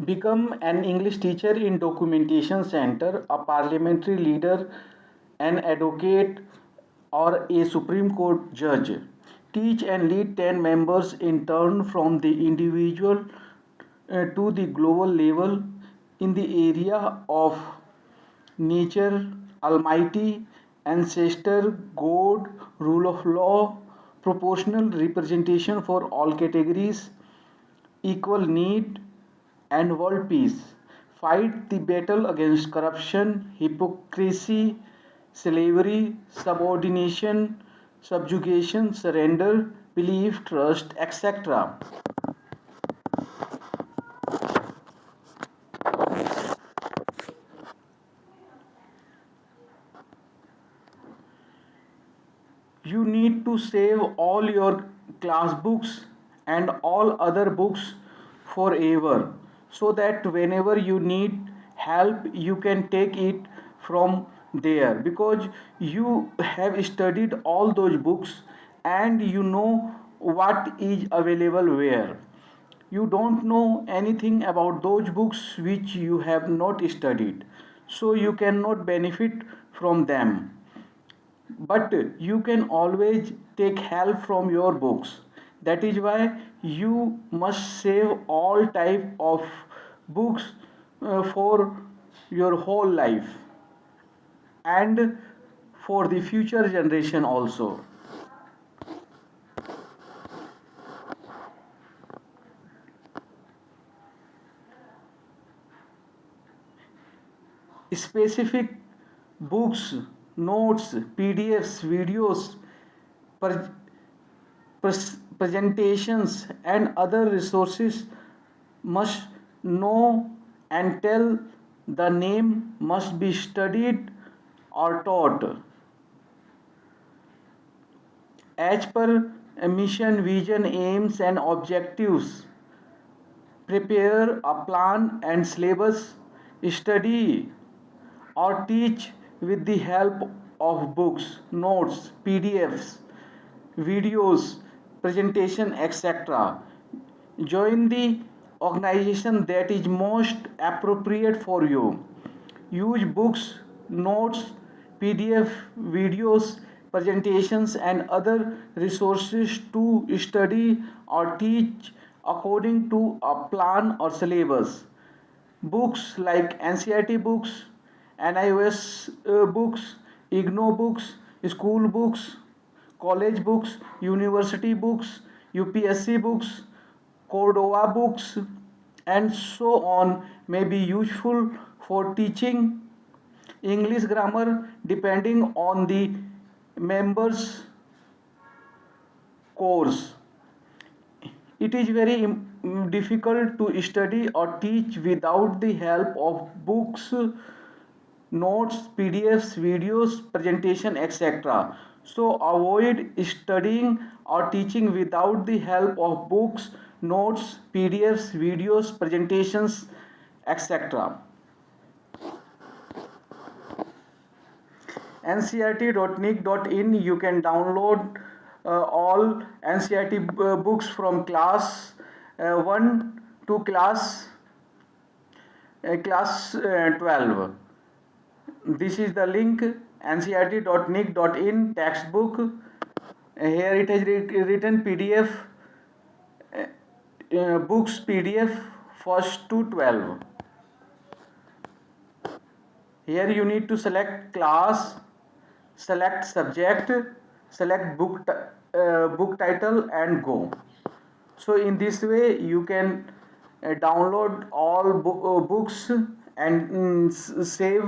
Become an English teacher in documentation center, a parliamentary leader, an advocate, or a Supreme Court judge. Teach and lead 10 members in turn from the individual to the global level in the area of nature, almighty, ancestor, God, rule of law, proportional representation for all categories, equal need, and world peace. Fight the battle against corruption, hypocrisy, slavery, subordination, subjugation, surrender, belief, trust, etc. You need to save all your class books and all other books forever so that whenever you need help you can take it from there because you have studied all those books and you know what is available where. You don't know anything about those books which you have not studied, so you cannot benefit from them, but you can always take help from your books. That is why you must save all type of books for your whole life and for the future generation also. Specific books, notes, pdfs, videos, per- presentations and other resources must know and tell. The name must be studied or taught as per mission, vision, aims and objectives. Prepare a plan and syllabus. Study or teach with the help of books, notes, pdfs, videos, presentation, etc. Join the organization that is most appropriate for you. Use books, notes, pdf, videos, presentations and other resources to study or teach according to a plan or syllabus. Books like ncrt books, NIOS books, IGNO books, school books, college books, university books, UPSC books, Cordova books, and so on may be useful for teaching English grammar depending on the members' course. It is very difficult to study or teach without the help of books, notes, PDFs, videos, presentation, etc. So avoid studying or teaching without the help of books, notes, PDFs, videos, presentations, etc. ncrt.nic.in, you can download all ncrt books from class 1 to class 12. This is the link, ncrt.nic.in textbook. Here it is written pdf, books pdf first to 12. Here you need to select class, select subject, select book title and go. So in this way you can download all books and save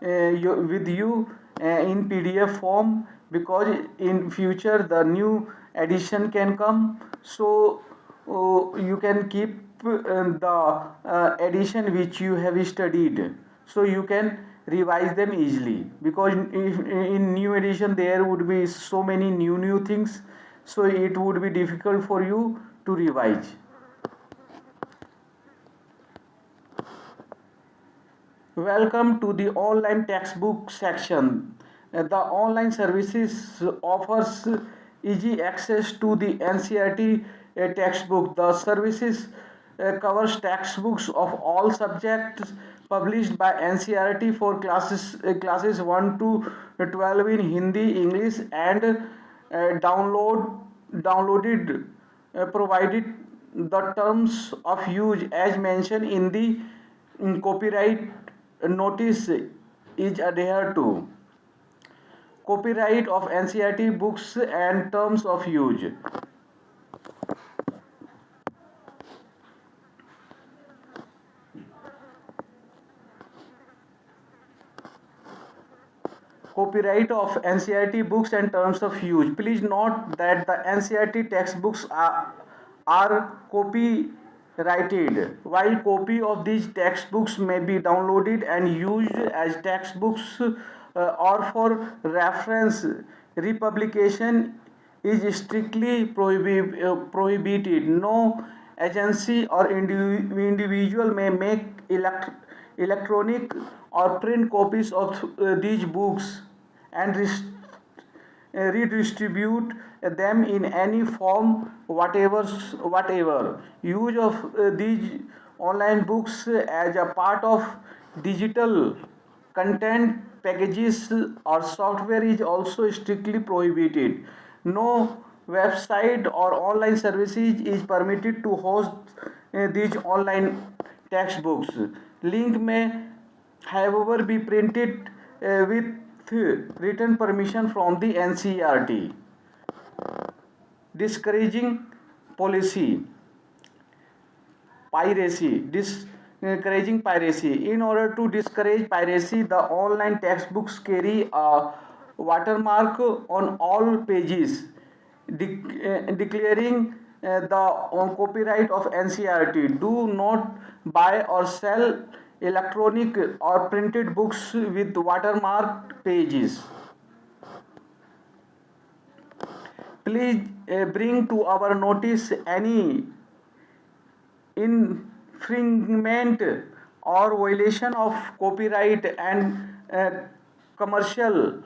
with you in pdf form, because in future the new edition can come, so you can keep the edition which you have studied, so you can revise them easily, because if in new edition there would be so many new things, so it would be difficult for you to revise. Welcome to the online textbook section. The online services offers easy access to the NCERT textbook. The services covers textbooks of all subjects published by NCERT for classes 1 to 12 in Hindi, English, and downloaded provided the terms of use as mentioned in the copyright notice is adhered to. Copyright of NCERT books and terms of use. Copyright of NCERT books and terms of use. Please note that the NCERT textbooks are copyrighted. While copy of these textbooks may be downloaded and used as textbooks or for reference, republication is strictly prohibited. No agency or individual may make electronic or print copies of these books and redistribute them in any form whatever. Use of these online books as a part of digital content packages or software is also strictly prohibited. No website or online services is permitted to host these online textbooks. Link may however be printed with written permission from the NCERT. Discouraging policy piracy. Discouraging piracy. In order to discourage piracy, the online textbooks carry a watermark on all pages declaring the copyright of NCERT. Do not buy or sell electronic or printed books with watermarked pages. Please bring to our notice any infringement or violation of copyright and commercial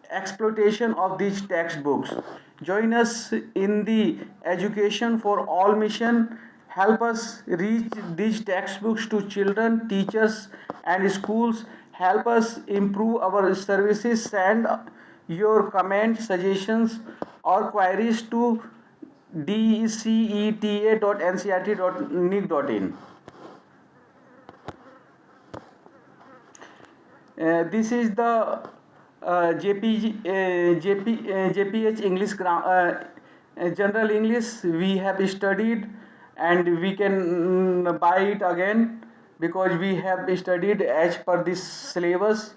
exploitation of these textbooks. Join us in the Education for All mission. Help us reach these textbooks to children, teachers, and schools. Help us improve our services. Send your comments, suggestions, or queries to deceta.ncert.nic.in. This is the JPH English General English we have studied, and we can buy it again because we have studied as per this syllabus.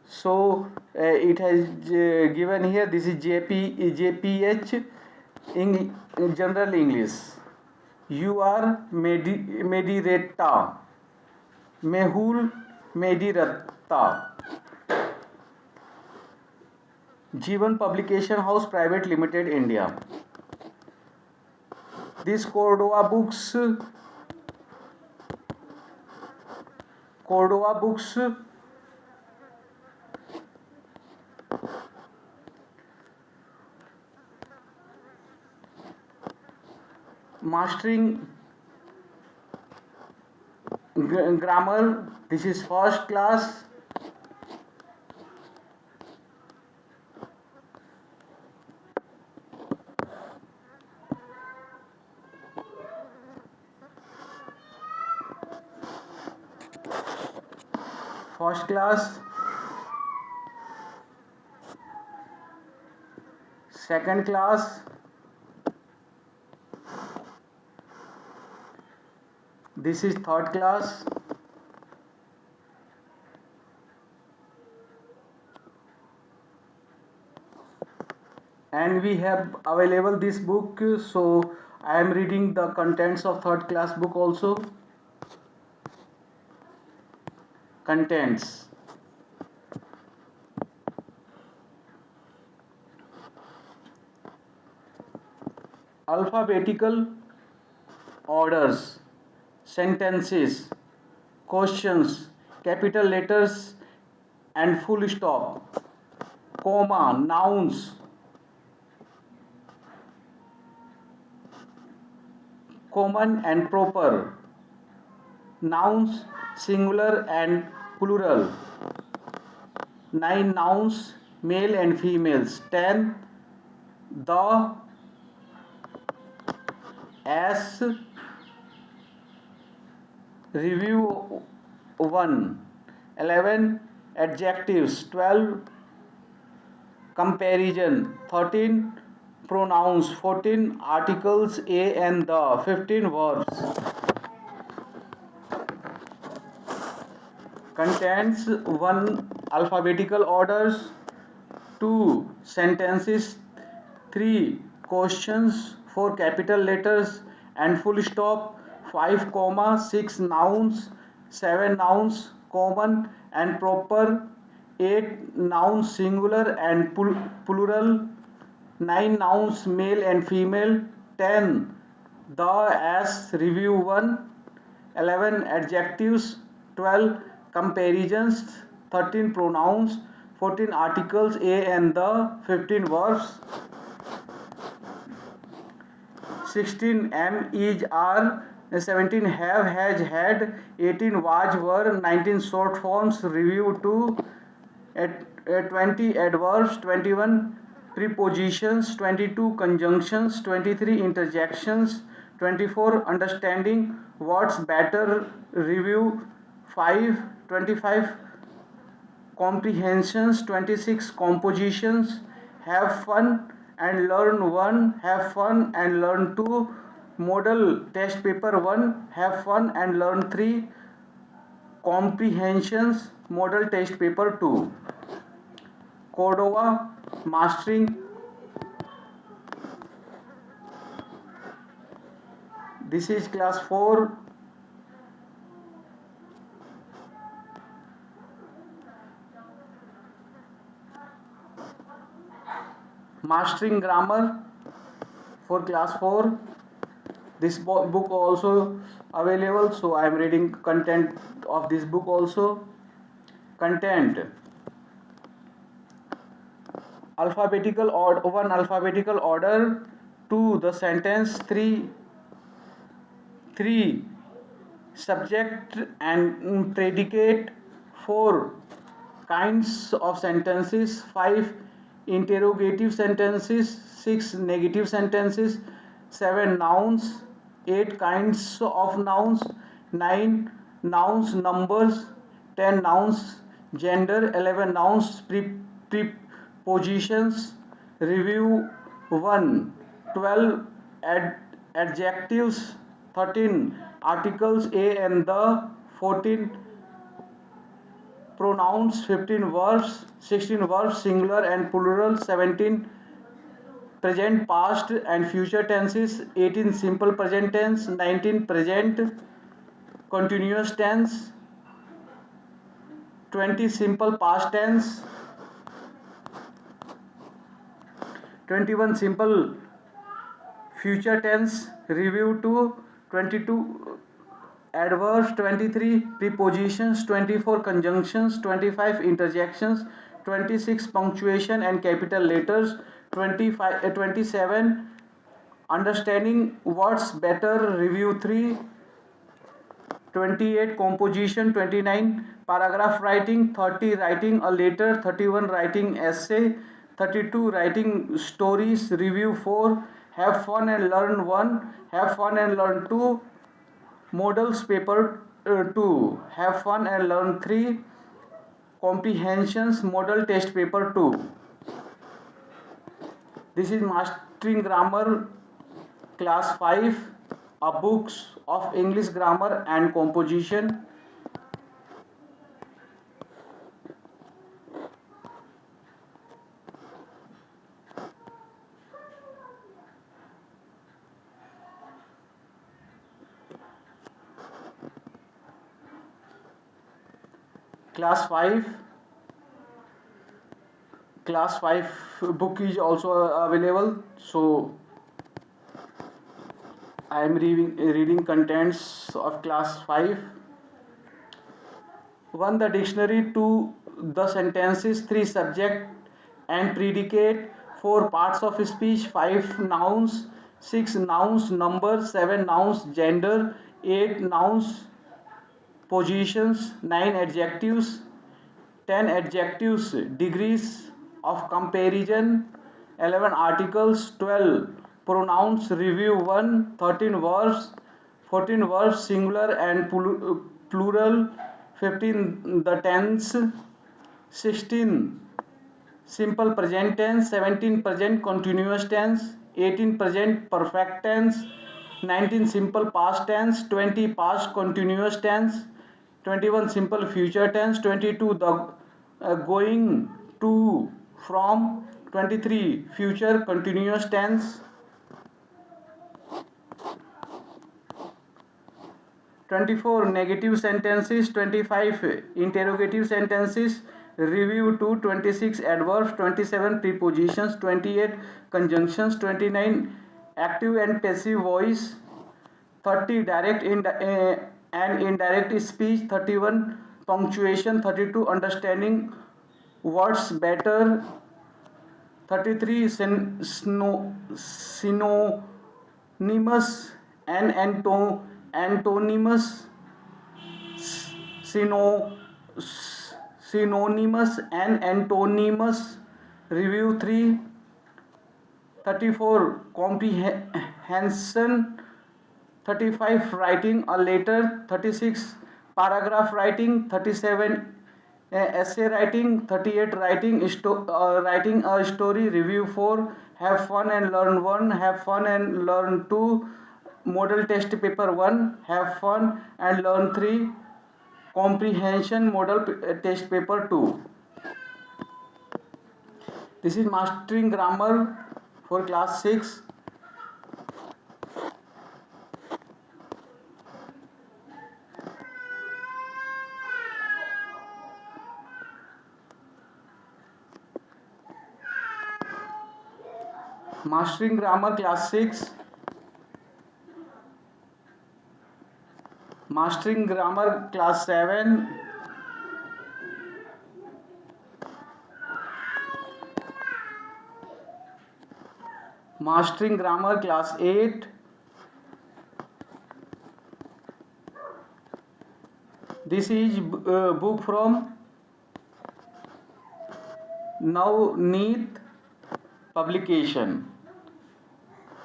So it has given here, this is JPH General English. You are Mediretta. Mehul Mediratta. Jeevan Publication House Private Limited, India. This Cordova Books Mastering Grammar. This is first class. First class. Second class. This is third class. And we have available this book, so I am reading the contents of third class book also. Contents. Alphabetical orders, sentences, questions, capital letters and full stop, comma, nouns, common and proper, nouns singular and plural, 9 nouns male and females, 10 the, as, review 1, 11 adjectives, 12 comparison, 13 pronouns, 14 articles a and the, 15 verbs. Contents 1 alphabetical orders, 2 sentences, 3 questions, 4 capital letters and full stop, 5 comma, 6 nouns, 7 nouns common and proper, 8 nouns singular and plural, 9 nouns male and female, 10 the, as, review 1, 11 adjectives, 12 comparisons, 13 pronouns, 14 articles a and the, 15 verbs, 16 am, is, are, 17 have, has, had, 18 was, were, 19 short forms, review 2, 20 adverbs, 21 prepositions, 22 conjunctions, 23 interjections, 24 understanding what's better, review 5, 25 comprehensions, 26 compositions, have fun and learn 1, have fun and learn 2, model test paper 1, have fun and learn 3, comprehensions, model test paper 2. Cordova mastering, this is class 4. Mastering grammar for class 4. This book also available, so I am reading content of this book also. Content alphabetical order, 1 alphabetical order, 2 the sentence, 3 subject and predicate, 4 kinds of sentences, 5 interrogative sentences, 6 negative sentences, 7 nouns, 8 kinds of nouns, 9 nouns numbers, 10 nouns gender, 11 nouns prepositions, review 1, 12 adjectives, 13 articles a and the, 14 pronouns, 15 verbs, 16 verbs singular and plural, 17 present, past and future tenses, 18 simple present tense, 19 present continuous tense, 20 simple past tense, 21 simple future tense, review 2, 22 adverbs, 23 prepositions, 24 conjunctions, 25 interjections, 26 punctuation and capital letters, 27 understanding what's better, review 3, 28 composition, 29 paragraph writing, 30 writing a letter, 31 writing essay, 32 writing stories, review 4, have fun and learn 1, have fun and learn 2, models paper 2, have fun and learn 3, comprehensions model test paper 2. This is mastering grammar class 5, a books of English grammar and composition. Class 5 book is also available, so I am reading contents of class 5. 1 the dictionary, 2 the sentences, 3 subject and predicate, 4 parts of speech, 5 nouns, 6 nouns number, 7 nouns gender, 8 nouns positions, 9 adjectives, 10 adjectives degrees of comparison, 11 articles, 12 pronouns review 1, 13 verbs, 14 verbs singular and plural, 15 the tense, 16 simple present tense, 17 present continuous tense, 18 present perfect tense, 19 simple past tense, 20 past continuous tense, 21 simple future tense, 22 the going to from, 23 future continuous tense, 24 negative sentences, 25 interrogative sentences, review 2, 26 adverbs, 27 prepositions, 28 conjunctions, 29 active and passive voice, 30 direct and indirect speech, 31 punctuation, 32 understanding words better, 33 synonymous and antonymous, syno, synonymous and antonymous, review 3, 34 comprehension, 35 writing a letter, 36 paragraph writing, 37 essay writing, 38 writing a story, review 4, have fun and learn 1, have fun and learn 2, model test paper 1, have fun and learn 3, comprehension model test paper 2. This is mastering grammar for class 6. Mastering grammar class 6. Mastering grammar class 7. Mastering grammar class 8. This is book from Navneet publication.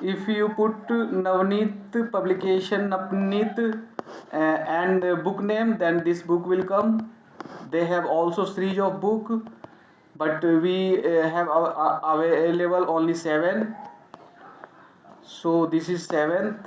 If you put Navneet publication, Navneet and book name, then this book will come. They have also series of book, but we have available only 7. So this is 7th.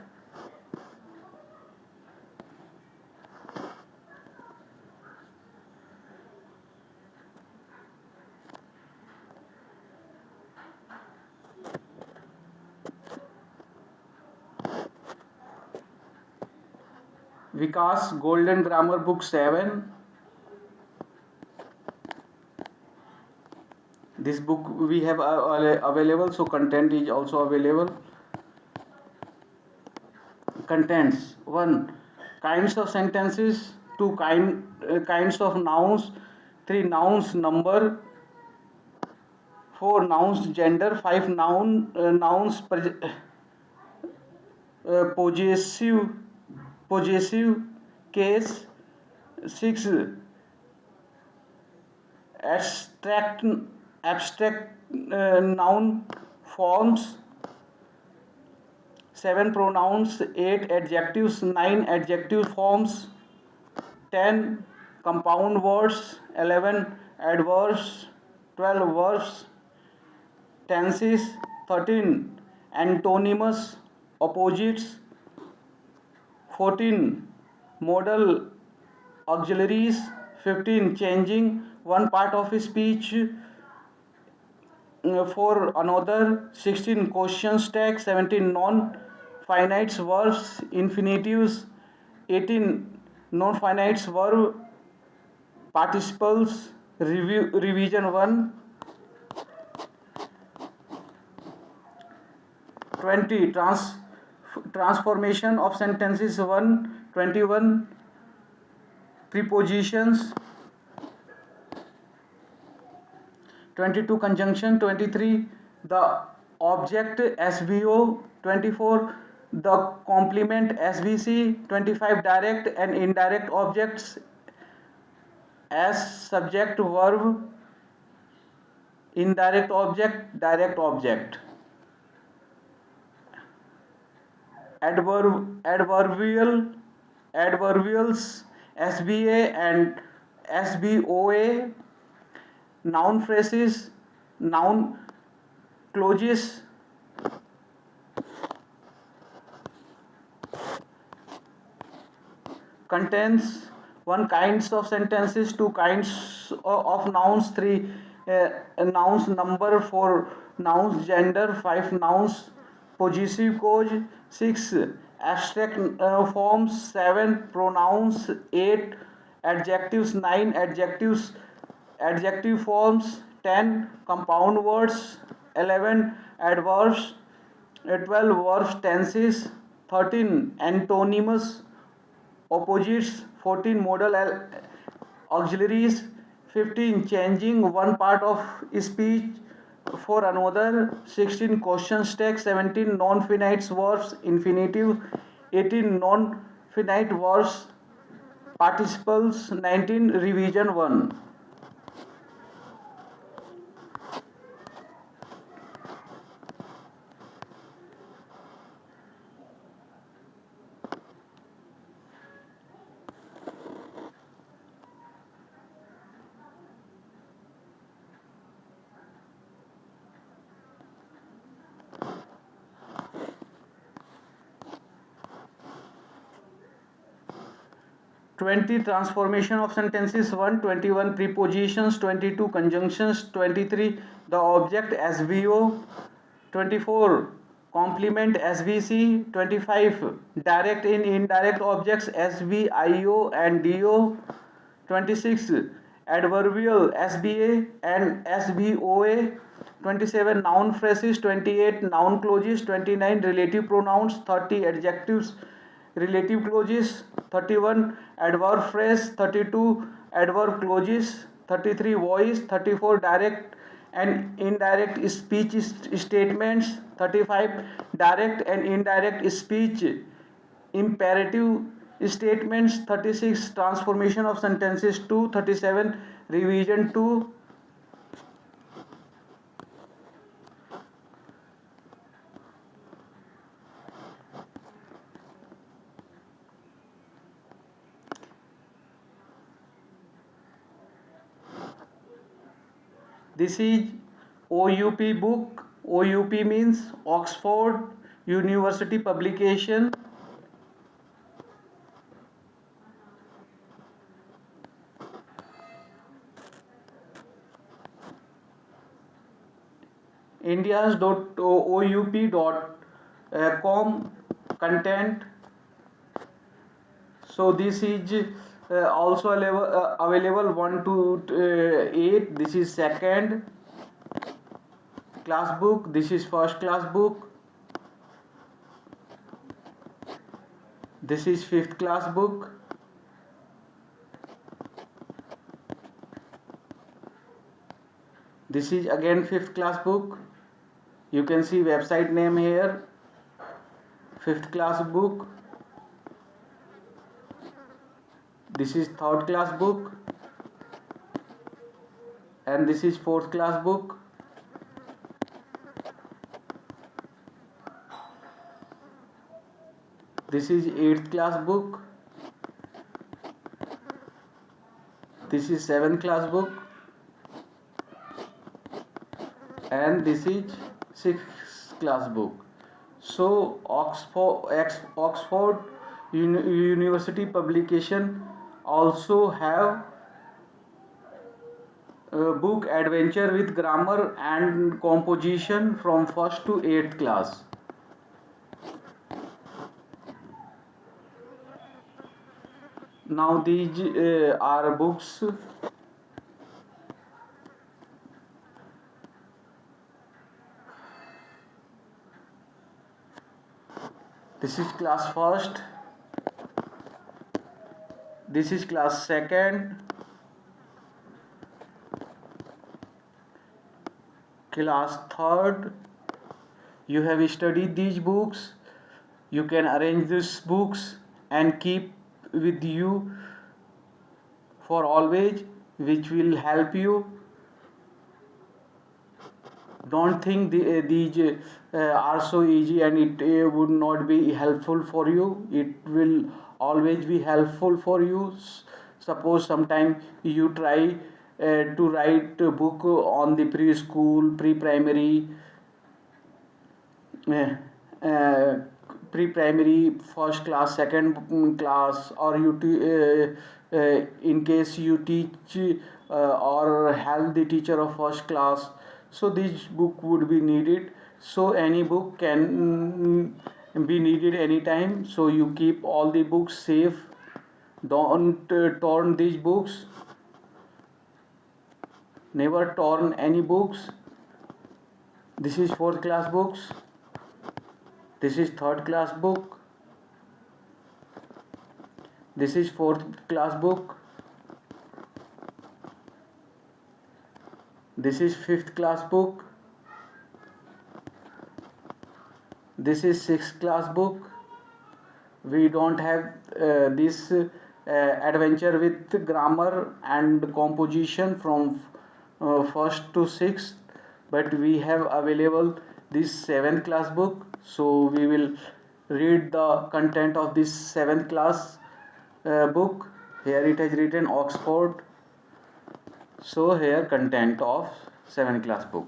Vikas Golden Grammar Book 7. This book we have available, so content is also available. Contents: 1. Kinds of sentences. 2. Kinds of nouns. 3. Nouns number. 4. Nouns gender. 5. Nouns possessive case. 6. Abstract noun forms. 7 pronouns, 8 adjectives, 9 adjective forms, 10 compound words, 11 adverbs, 12 verbs, tenses, 13 antonymous opposites, 14 modal auxiliaries, 15 changing one part of a speech for another, 16 question tags, 17 non-finite verbs, infinitives, 18 non-finite verb participles, revision 1, 20 transformation of sentences 1, 21 prepositions, 22 conjunction, 23 the object SVO. 24 the complement SVC. 25 direct and indirect objects as subject verb, indirect object, direct object. Adverbials SBA and SBOA. Noun phrases, noun clauses, contains one kinds of sentences, two kinds of nouns, three nouns number, four nouns gender, five nouns possessive cause, six abstract forms, seven pronouns, eight adjectives, nine adjective forms, 10 compound words, 11 adverbs, 12 verbs tenses, 13 antonyms opposites, 14 modal auxiliaries, 15 changing one part of speech for another, 16 question text, 17 non-finite verbs infinitive, 18 non-finite verbs participles, 19 revision 1. 20 transformation of sentences 1, 21 prepositions, 22 conjunctions, 23 the object SVO, 24 complement SVC, 25 direct and indirect objects SVIO and DO, 26 adverbial SBA and SBOA, 27 noun phrases, 28 noun clauses, 29 relative pronouns, 30 adjectives relative clauses, 31 adverb phrase, 32 adverb clauses, 33 voice, 34 direct and indirect speech statements, 35 direct and indirect speech imperative statements, 36 transformation of sentences 2, 37 revision 2. This is OUP book. OUP means Oxford University publication. Indias.oup.com content. So this is also available 1 to 8. This is second class book. This is first class book. This is fifth class book. This is again fifth class book. You can see website name here. Fifth class book. This is third class book. And this is fourth class book. This is 8th class book. This is 7th class book. And this is 6th class book. So Oxford University publication also have book Adventure with Grammar and Composition from 1st to 8th class. Now these are books. This is class first. This is class second. Class third, you have studied these books, you can arrange these books and keep with you for always, which will help you. Don't think these are so easy and it would not be helpful for you. It will always be helpful for you. Suppose sometime you try to write a book on the preschool, pre-primary, uh, uh, pre-primary, first class, second class, or in case you teach or help the teacher of first class, so this book would be needed. So any book can be needed anytime, so you keep all the books safe. Don't torn these books, never torn any books. This is fourth class books, this is third class book, this is fourth class book, this is fifth class book, this is sixth class book. We don't have this adventure with grammar and composition from first to sixth, but we have available this seventh class book. So we will read the content of this seventh class book. Here it has written Oxford, so here content of seventh class book.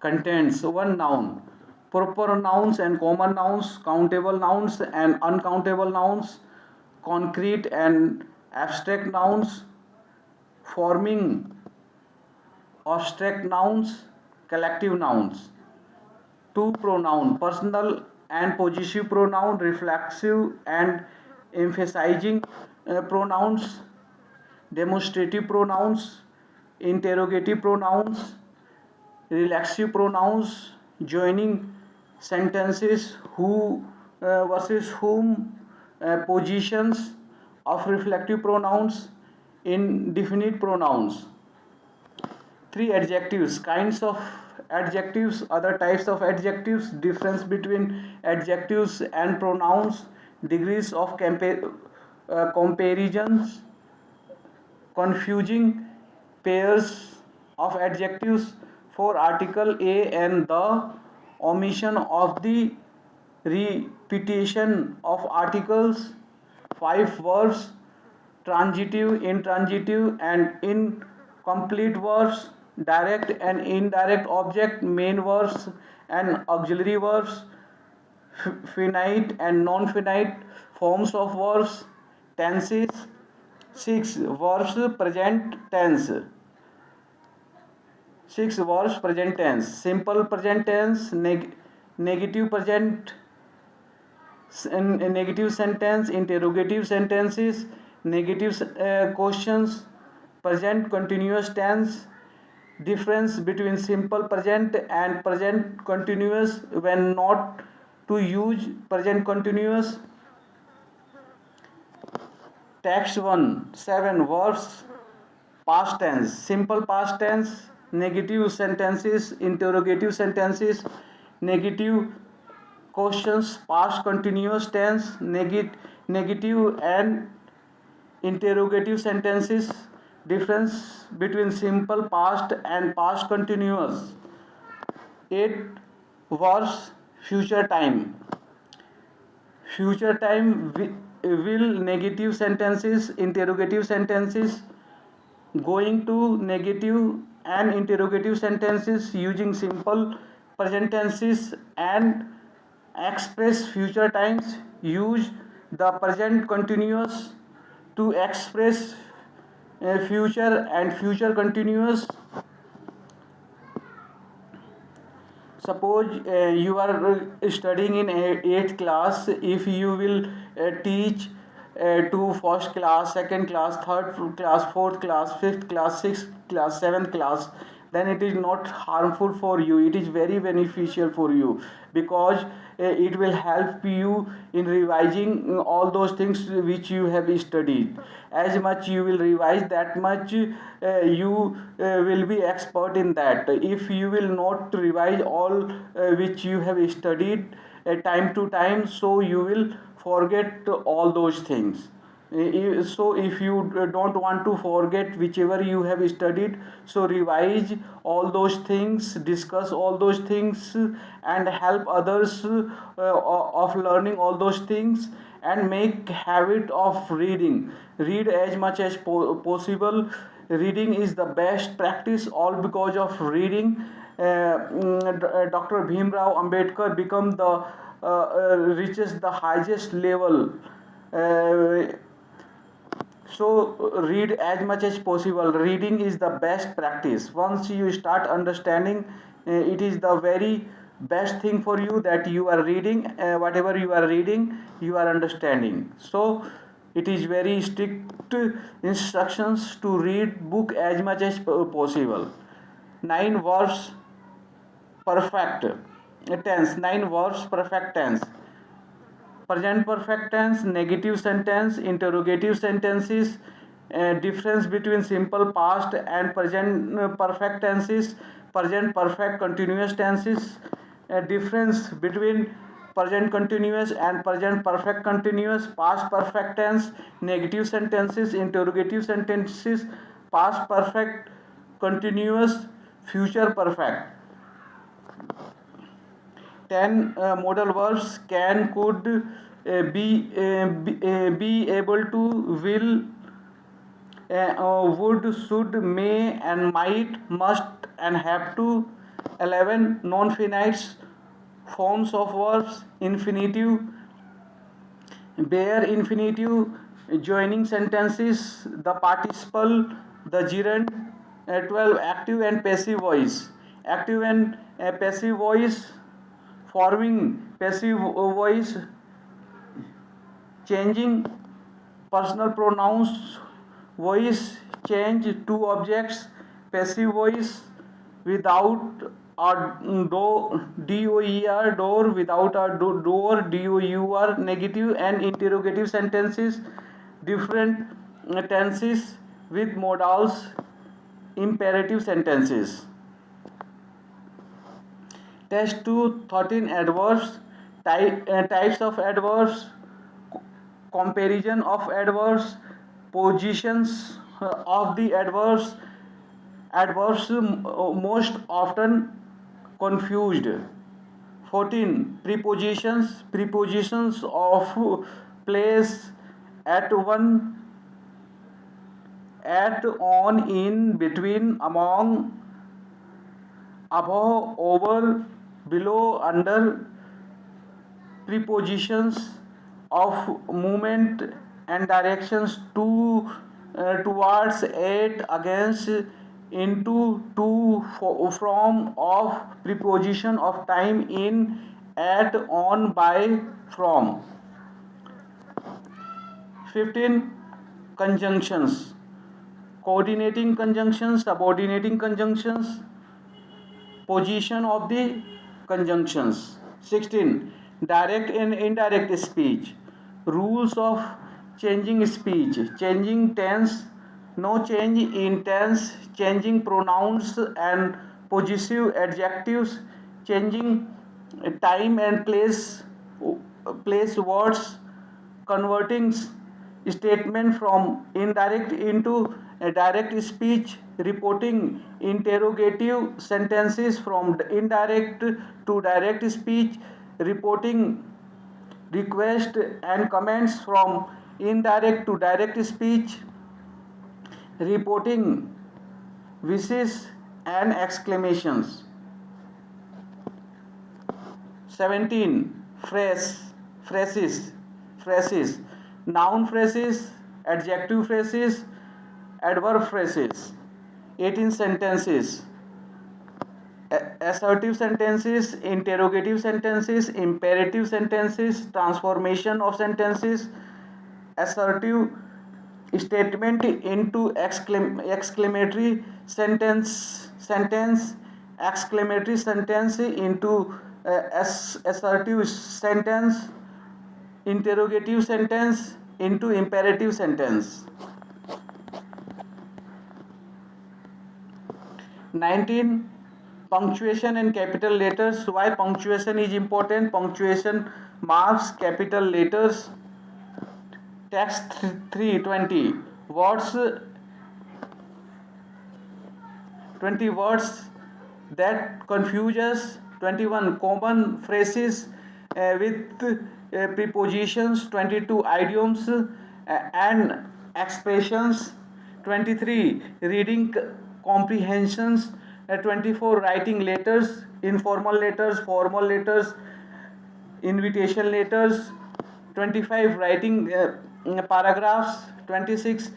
Contents: one noun, proper nouns and common nouns, countable nouns and uncountable nouns, concrete and abstract nouns, forming abstract nouns, collective nouns. Two, pronoun, personal and possessive pronoun, reflexive and emphasizing pronouns, demonstrative pronouns, interrogative pronouns, relaxive pronouns, joining sentences, who versus whom, positions of reflective pronouns, indefinite pronouns. Three, adjectives, kinds of adjectives, other types of adjectives, difference between adjectives and pronouns, degrees of comparisons, confusing pairs of adjectives. For article a and the, omission of the repetition of articles. 5, verbs, transitive, intransitive and incomplete verbs, direct and indirect object, main verbs and auxiliary verbs, finite and non-finite forms of verbs, tenses. 6, verbs present tense. 6, verbs present tense, simple present tense, negative present, negative sentence, interrogative sentences, negative questions, present continuous tense. Difference between simple present and present continuous, when not to use present continuous. Text 1, 7, verbs past tense, simple past tense, negative sentences, interrogative sentences, negative questions, past continuous tense, negative and interrogative sentences. Difference between simple past and past continuous. 8, verbs future time. Future time will, negative sentences, interrogative sentences, going to, negative and interrogative sentences using simple present tenses, and express future times use the present continuous to express future and future continuous. Suppose you are studying in 8th class. If you will teach to first class, second class, third class, fourth class, fifth class, sixth class, seventh class, then it is not harmful for you, it is very beneficial for you, because it will help you in revising all those things which you have studied. As much you will revise, that much you will be expert in that. If you will not revise all which you have studied time to time, so you will forget all those things. So if you don't want to forget whichever you have studied, so revise all those things, discuss all those things, and help others of learning all those things, and make habit of reading. Read as much as possible. Reading is the best practice. All because of reading, Dr. Bhimrao Ambedkar become the reaches the highest level. uh, so read as much as possible. Reading is the best practice. Once you start understanding, it is the very best thing for you that you are reading. Whatever you are reading, you are understanding. So it is very strict instructions to read book as much as possible. 9 verbs perfect tense. 9 verbs perfect tense: present perfect tense, negative sentence, interrogative sentences, difference between simple past and present perfect tenses, present perfect continuous tenses, difference between present continuous and present perfect continuous, past perfect tense, negative sentences, interrogative sentences, past perfect continuous, future perfect. 10 modal verbs: can, could, be able to, will, would, should, may, and might, must, and have to. 11 non-finite forms of verbs: infinitive, bare infinitive, joining sentences, the participle, the gerund. 12 active and passive voice. Active and passive voice: forming passive voice, changing personal pronouns, voice change to objects, passive voice without a door, door, without a door, door, negative and interrogative sentences, different tenses with modals, imperative sentences. Test 2: 13 adverbs, types of adverbs, comparison of adverbs, positions of the adverbs, adverbs most often confused. 14 prepositions, prepositions of place, at, one, at, on, in, between, among, above, over, below, under. Prepositions of movement and directions: to, towards, at, against, into, to, from, of. Preposition of time: in, at, on, by, from. 15 conjunctions: coordinating conjunctions, subordinating conjunctions, position of the conjunctions. 16 direct and indirect speech, rules of changing speech: changing tense, no change in tense, changing pronouns and possessive adjectives, changing time and place words, converting statement from indirect into a direct speech, reporting interrogative sentences from indirect to direct speech, reporting request and comments from indirect to direct speech, reporting wishes and exclamations. 17 phrases, phrases: noun phrases, adjective phrases, adverb phrases. 18 sentences: assertive sentences, interrogative sentences, imperative sentences, transformation of sentences. Assertive statement into exclamatory sentence, exclamatory sentence into assertive sentence, interrogative sentence into imperative sentence. 19. Punctuation and capital letters. Why punctuation is important? Punctuation marks capital letters. Text 320 words, 20 words that confuse us. 21 common phrases with prepositions. 22 idioms and expressions. 23 reading comprehensions. 24 writing letters, informal letters, formal letters, invitation letters. 25 writing paragraphs. 26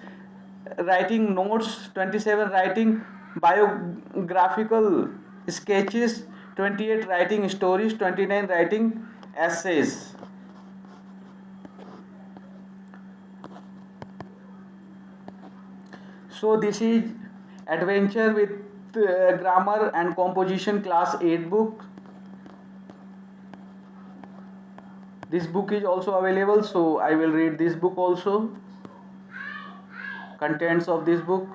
writing notes. 27 writing biographical sketches. 28 writing stories. 29 writing essays. So this is adventure with grammar and composition class 8 book. This book is also available, so I will read this book also. Contents of this book.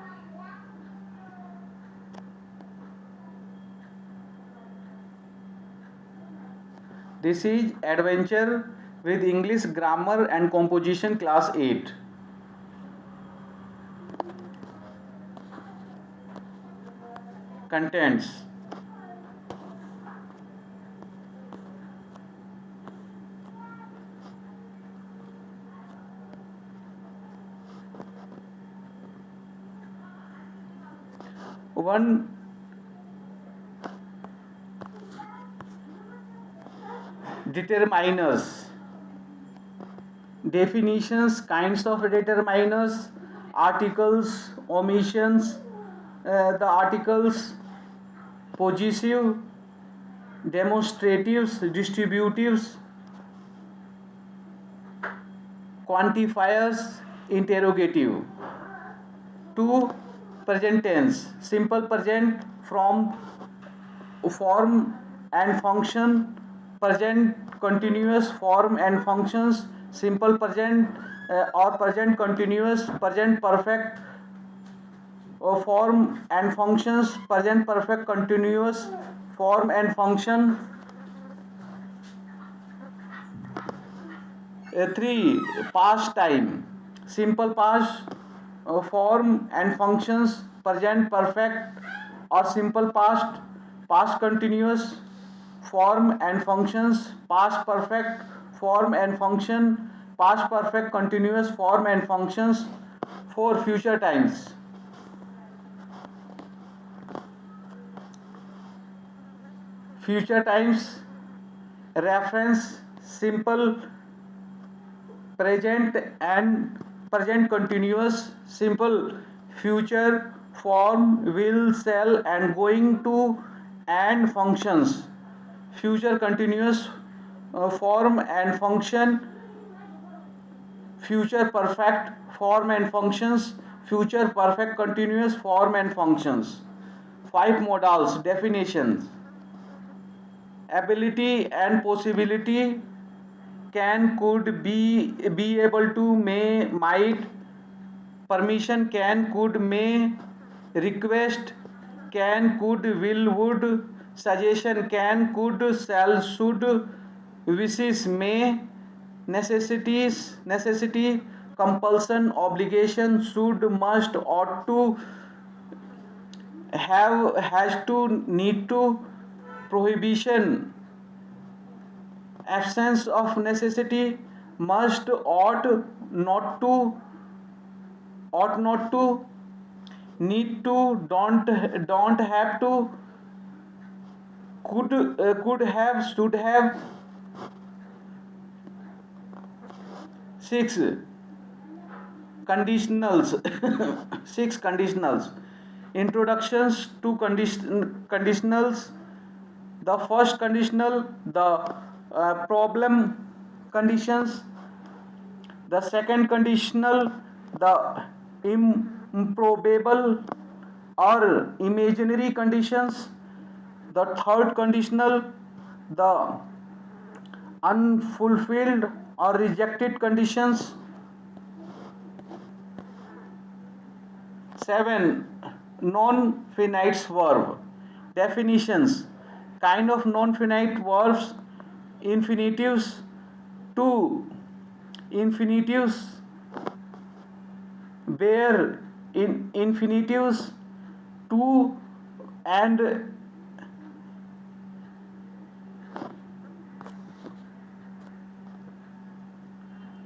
This is adventure with English grammar and composition class 8. Contents. One, determiners. Definitions, kinds of determiners, articles, omissions, the articles, possessive, demonstratives, distributives, quantifiers, interrogative. 2. Present tense. Simple present from form and function. Present continuous form and functions. Simple present or present continuous. Present perfect form and functions. Present perfect continuous form and function. 3. Past time. Simple past form and functions. Present perfect or simple past. Past continuous form and functions. Past perfect form and function. Past perfect continuous form and functions. 4. Future times. Future times reference simple present and present continuous. Simple future form will, shall and going to and functions. Future continuous form and function. Future perfect form and functions. Future perfect continuous form and functions. 5 modals. Definitions. Ability and possibility. Can, could, be able to, may, might. Permission, can, could, may. Request, can, could, will, would. Suggestion, can, could, shall, should. Wishes, may. Necessity. Compulsion, obligation, should, must, ought to. Have, has to, need to. Prohibition, absence of necessity. Must, ought, not to, ought not to. Need to, don't have to. Could have, should have. 6. Conditionals. 6 conditionals. Introductions to conditionals. The first conditional, the problem conditions. The second conditional, the improbable or imaginary conditions. The third conditional, the unfulfilled or rejected conditions. 7. Non-finite verb. Definitions. Kind of non-finite verbs. Infinitives. 2. Infinitives where in infinitives 2 and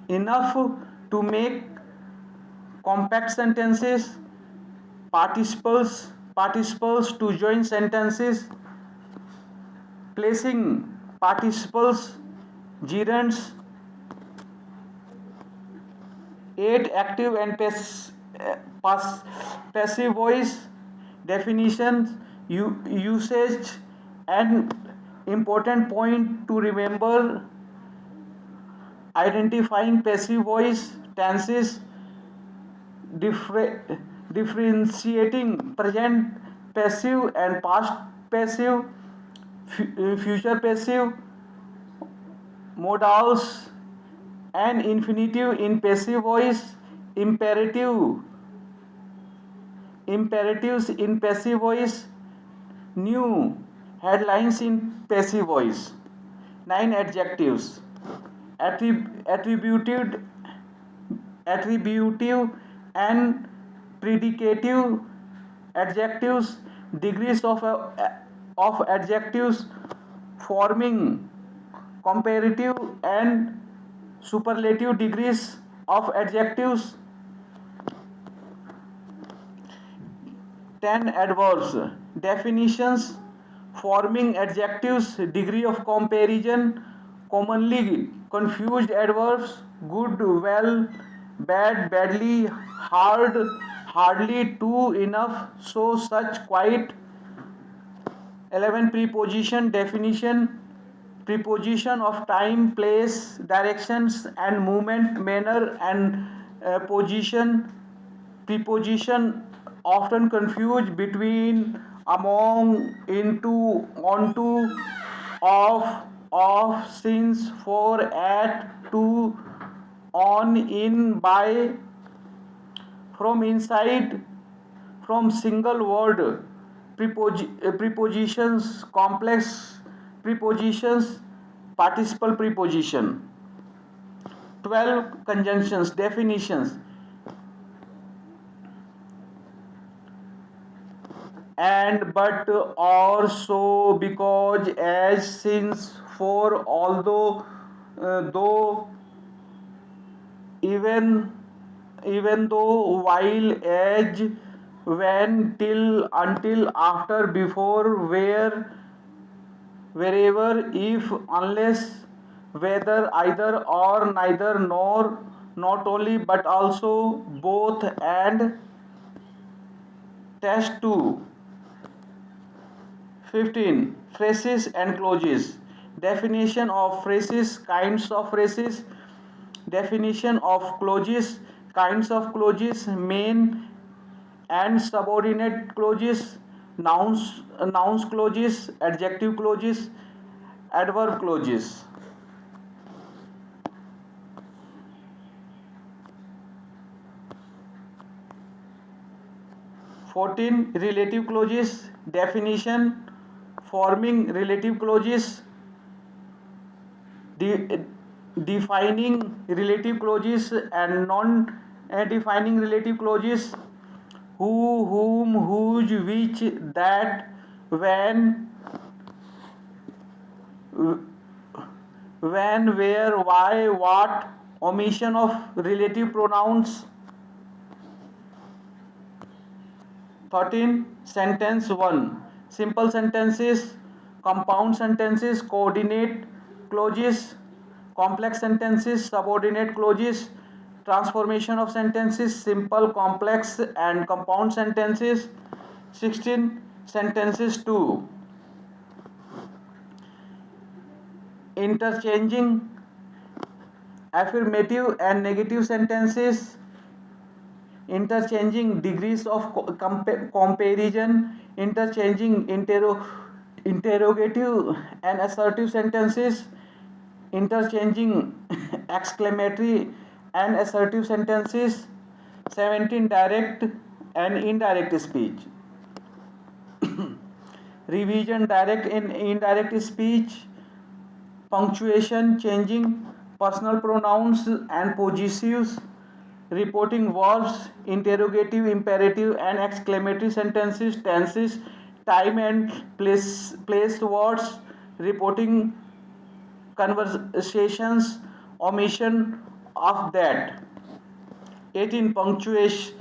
enough to make compact sentences. Participles to join sentences. Placing participles, gerunds. 8. Active and passive voice. Definitions, usage, and important point to remember: identifying passive voice, tenses, differentiating present passive and past passive, future passive, modals and infinitive in passive voice, imperatives in passive voice, new headlines in passive voice. 9. Adjectives. Attributive and predicative adjectives. Degrees of adjectives forming comparative and superlative degrees of adjectives. 10. Adverbs. Definitions, forming adjectives, degree of comparison, commonly confused adverbs: good, well, bad, badly, hard, hardly, too, enough, so, such, quite. 11. Preposition. Definition, preposition of time, place, directions and movement, manner and position. Preposition often confused between, among, into, onto, of, since, for, at, to, on, in, by, from, inside, from, single word. Prepositions, complex prepositions, participle preposition. 12. Conjunctions. Definitions, and, but, or, so, because, as, since, for, although, though, even though, while, as, when, till, until, after, before, where, wherever, if, unless, whether, either, or, neither, nor, not only, but also, both, and. Test 2. 15. Phrases and clauses. Definition of phrases, kinds of phrases. Definition of clauses, kinds of clauses, main and subordinate clauses, nouns clauses, adjective clauses, adverb clauses. 14. Relative clauses. Definition, forming relative clauses, defining relative clauses and non-defining relative clauses: who, whom, whose, which, that, when, where, why, what. Omission of relative pronouns. 13. Sentence 1. Simple sentences, compound sentences, coordinate clauses, complex sentences, subordinate clauses, transformation of sentences, simple, complex and compound sentences. 16. Sentences 2. Interchanging affirmative and negative sentences, interchanging degrees of comparison, interchanging interrogative and assertive sentences, interchanging exclamatory and assertive sentences. 17 direct and indirect speech. Revision direct and indirect speech, punctuation, changing personal pronouns and possessives, reporting verbs, interrogative, imperative, and exclamatory sentences, tenses, time and placed words, reporting conversations, omission of that. 18 punctuations,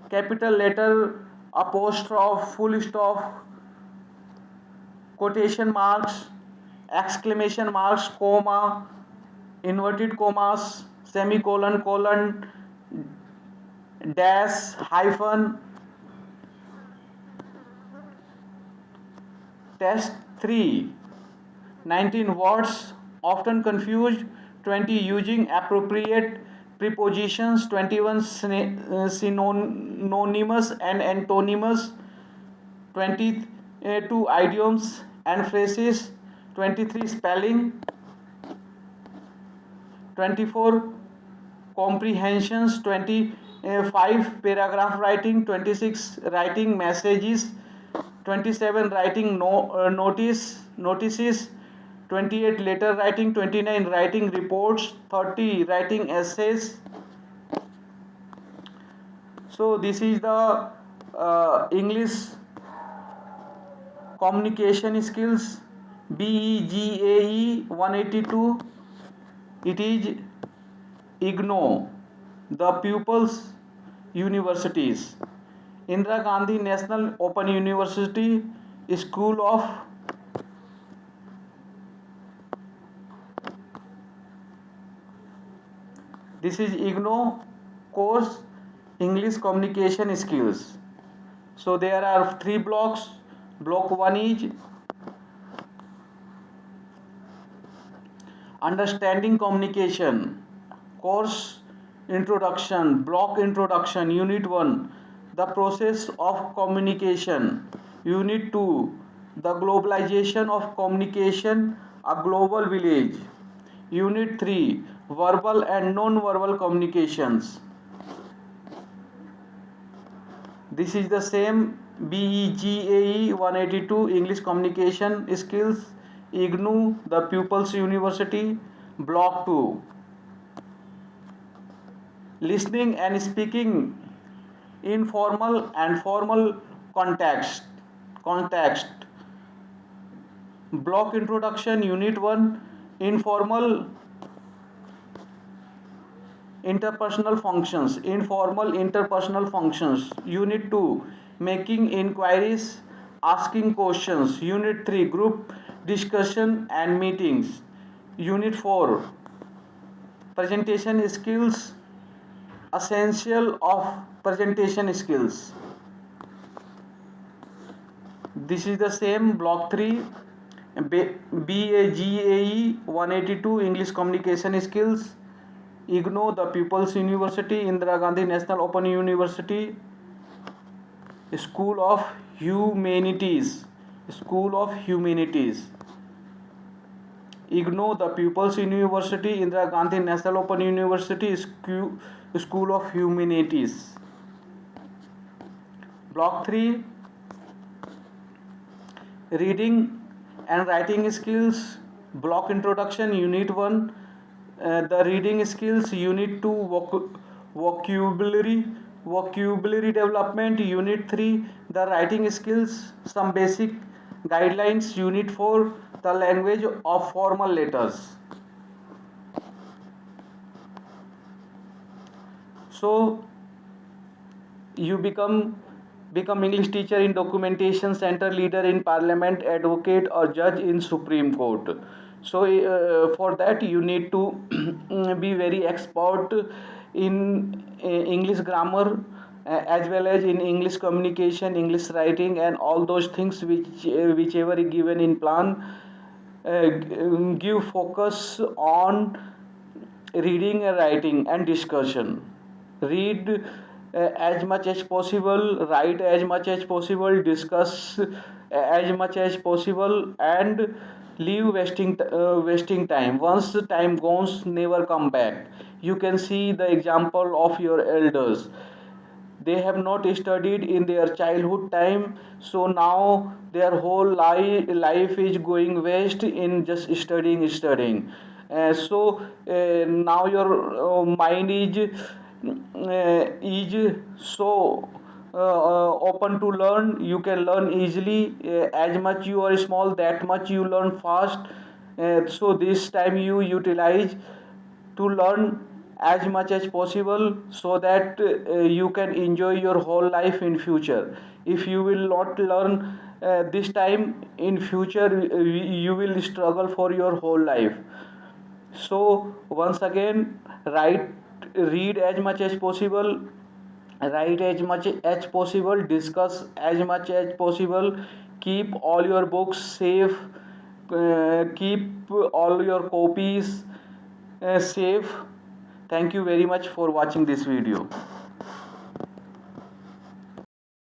capital letter, apostrophe, full stop, quotation marks, exclamation marks, comma, inverted commas, semicolon, colon, dash, hyphen. Test 3. 19 words often confused, 20 using appropriate prepositions, 21 synonymous and antonyms, 22 idioms and phrases, 23 spelling, 24 comprehensions, 25 paragraph writing, 26 writing messages, 27 writing notices, 28 letter writing, 29 writing reports, 30 writing essays. So this is the English communication skills, BEGAE 182. It is IGNOU, the Pupils Universities, Indira Gandhi National Open University, School of this is IGNOU course, English communication skills. So there are 3 blocks. Block 1 is understanding communication, course introduction, block introduction, unit 1, the process of communication, unit 2, the globalization of communication, a global village, unit 3, verbal and non-verbal communications. This is the same BEGAE 182 English communication skills, IGNOU, the Pupils University, Block 2. Listening and speaking, informal and formal context. Block introduction, unit 1, informal interpersonal functions, unit 2, making inquiries, asking questions, unit 3, group discussion and meetings, unit 4, presentation skills, essential of presentation skills. This is the same block 3, BAGAE 182 English communication skills, IGNOU, the Pupils University, Indira Gandhi National Open University, School of Humanities, IGNOU, the Pupils University, Indira Gandhi National Open University, School of Humanities. Block 3, reading and writing skills, block introduction, unit 1, the reading skills, unit 2, vocabulary development, unit 3, the writing skills, some basic guidelines, unit 4, the language of formal letters. So you become English teacher in documentation center, leader in parliament, advocate or judge in Supreme Court. So for that you need to be very expert in English grammar, as well as in English communication, English writing, and all those things whichever is given in plan. Give focus on reading and writing and discussion. Read as much as possible, write as much as possible, discuss as much as possible, and leave wasting time. Once the time goes, never come back. You can see the example of your elders. They have not studied in their childhood time, so now their whole life is going waste in just studying. Now your mind is so open to learn. You can learn easily. As much you are small, that much you learn fast. So this time you utilize to learn as much as possible, so that you can enjoy your whole life in future. If you will not learn this time, in future you will struggle for your whole life. So once again, write, read as much as possible, write as much as possible, discuss as much as possible, keep all your books safe, keep all your copies safe. Thank you very much for watching this video.